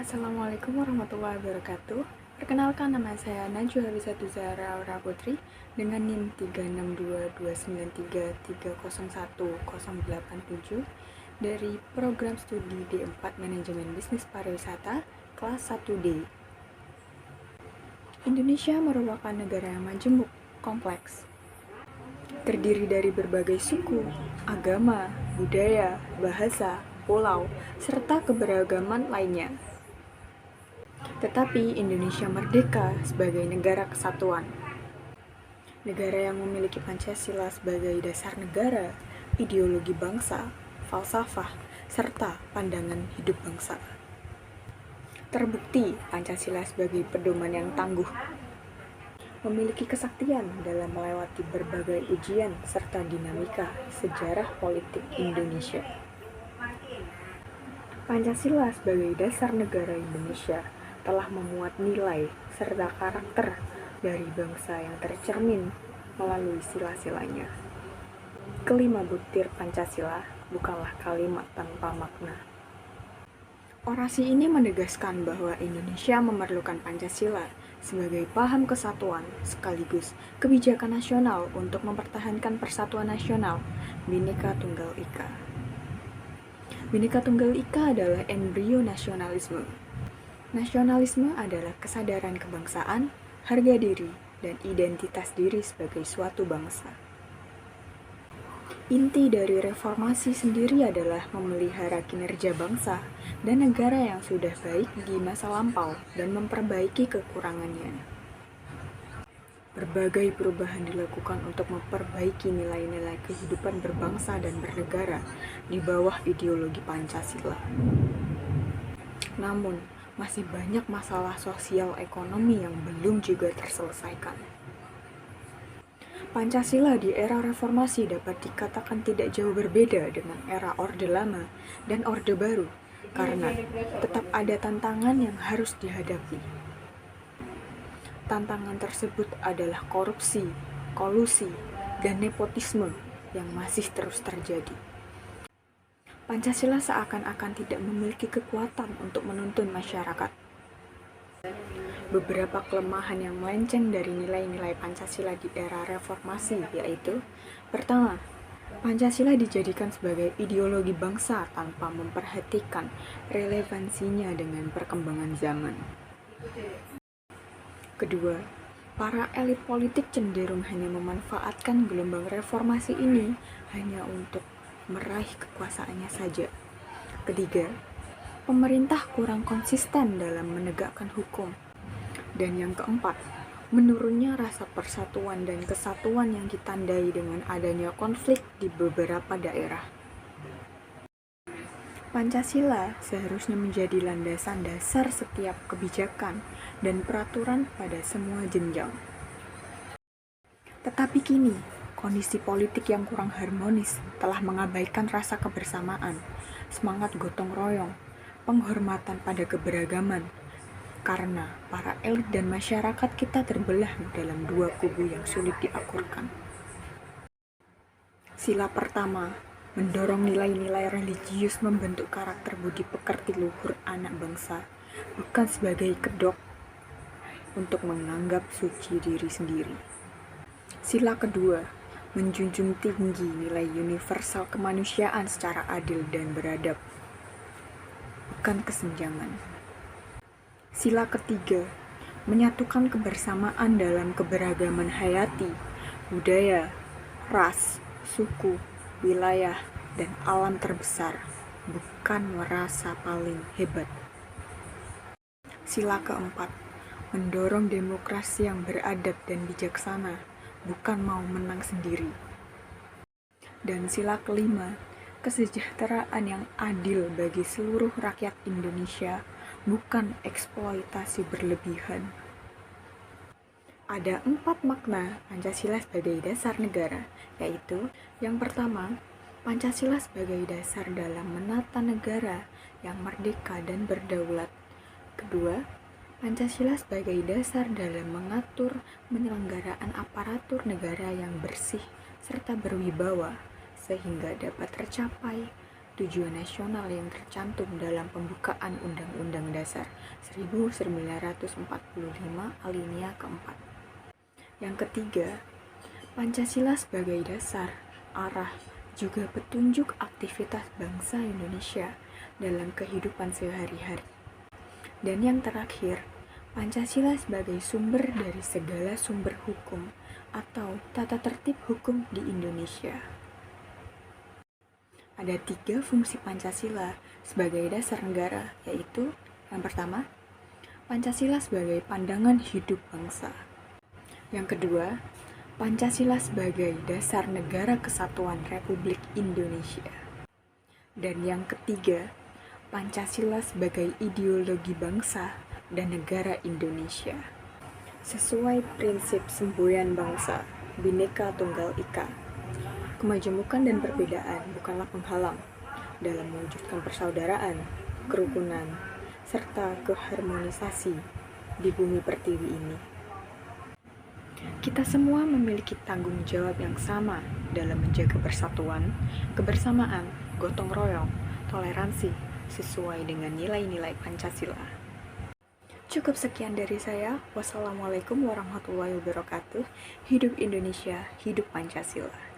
Assalamualaikum warahmatullahi wabarakatuh. Perkenalkan, nama saya Najwa Harisatu Zahra Aura Putri dengan NIM 3622933018087 dari program studi D4 Manajemen Bisnis Pariwisata kelas 1D. Indonesia merupakan negara yang majemuk, kompleks, terdiri dari berbagai suku, agama, budaya, bahasa, pulau, serta keberagaman lainnya. Tetapi Indonesia merdeka sebagai negara kesatuan. Negara yang memiliki Pancasila sebagai dasar negara, ideologi bangsa, falsafah, serta pandangan hidup bangsa. Terbukti Pancasila sebagai pedoman yang tangguh, memiliki kesaktian dalam melewati berbagai ujian serta dinamika sejarah politik Indonesia. Pancasila sebagai dasar negara Indonesia telah memuat nilai serta karakter dari bangsa yang tercermin melalui sila-silanya. Kelima butir Pancasila bukanlah kalimat tanpa makna. Orasi ini menegaskan bahwa Indonesia memerlukan Pancasila sebagai paham kesatuan sekaligus kebijakan nasional untuk mempertahankan persatuan nasional Bhinneka Tunggal Ika. Bhinneka Tunggal Ika adalah embrio nasionalisme. Nasionalisme adalah kesadaran kebangsaan, harga diri, dan identitas diri sebagai suatu bangsa. Inti dari reformasi sendiri adalah memelihara kinerja bangsa dan negara yang sudah baik di masa lampau dan memperbaiki kekurangannya. Berbagai perubahan dilakukan untuk memperbaiki nilai-nilai kehidupan berbangsa dan bernegara di bawah ideologi Pancasila. Namun, masih banyak masalah sosial ekonomi yang belum juga terselesaikan. Pancasila di era reformasi dapat dikatakan tidak jauh berbeda dengan era Orde Lama dan Orde Baru, karena tetap ada tantangan yang harus dihadapi. Tantangan tersebut adalah korupsi, kolusi, dan nepotisme yang masih terus terjadi. Pancasila seakan-akan tidak memiliki kekuatan untuk menuntun masyarakat. Beberapa kelemahan yang melenceng dari nilai-nilai Pancasila di era reformasi yaitu: pertama, Pancasila dijadikan sebagai ideologi bangsa tanpa memperhatikan relevansinya dengan perkembangan zaman. Kedua, para elit politik cenderung hanya memanfaatkan gelombang reformasi ini hanya untuk meraih kekuasaannya saja. Ketiga, pemerintah kurang konsisten dalam menegakkan hukum. Dan yang keempat, menurunnya rasa persatuan dan kesatuan yang ditandai dengan adanya konflik di beberapa daerah. Pancasila seharusnya menjadi landasan dasar setiap kebijakan dan peraturan pada semua jenjang. Tetapi kini, kondisi politik yang kurang harmonis telah mengabaikan rasa kebersamaan, semangat gotong royong, penghormatan pada keberagaman, karena para elit dan masyarakat kita terbelah dalam dua kubu yang sulit diakurkan. Sila pertama, mendorong nilai-nilai religius membentuk karakter budi pekerti luhur anak bangsa, bukan sebagai kedok untuk menganggap suci diri sendiri. Sila kedua, menjunjung tinggi nilai universal kemanusiaan secara adil dan beradab, bukan kesenjangan. Sila ketiga, menyatukan kebersamaan dalam keberagaman hayati, budaya, ras, suku, wilayah, dan alam terbesar, bukan merasa paling hebat. Sila keempat, mendorong demokrasi yang beradab dan bijaksana, bukan mau menang sendiri. Dan sila kelima, kesejahteraan yang adil bagi seluruh rakyat Indonesia, bukan eksploitasi berlebihan. Ada 4 makna Pancasila sebagai dasar negara, yaitu yang pertama, Pancasila sebagai dasar dalam menata negara yang merdeka dan berdaulat. Kedua, Pancasila sebagai dasar dalam mengatur penyelenggaraan aparatur negara yang bersih serta berwibawa, sehingga dapat tercapai tujuan nasional yang tercantum dalam pembukaan Undang-Undang Dasar 1945 alinea keempat. Yang ketiga, Pancasila sebagai dasar, arah, juga petunjuk aktivitas bangsa Indonesia dalam kehidupan sehari-hari. Dan yang terakhir, Pancasila sebagai sumber dari segala sumber hukum atau tata tertib hukum di Indonesia. Ada 3 fungsi Pancasila sebagai dasar negara, yaitu yang pertama, Pancasila sebagai pandangan hidup bangsa. Yang kedua, Pancasila sebagai dasar negara kesatuan Republik Indonesia. Dan yang ketiga, Pancasila sebagai ideologi bangsa dan negara Indonesia. Sesuai prinsip semboyan bangsa, Bhinneka Tunggal Ika, kemajemukan dan perbedaan bukanlah penghalang dalam mewujudkan persaudaraan, kerukunan, serta keharmonisasi di bumi pertiwi ini. Kita semua memiliki tanggung jawab yang sama dalam menjaga persatuan, kebersamaan, gotong royong, toleransi, sesuai dengan nilai-nilai Pancasila. Cukup sekian dari saya. Wassalamualaikum warahmatullahi wabarakatuh. Hidup Indonesia, hidup Pancasila.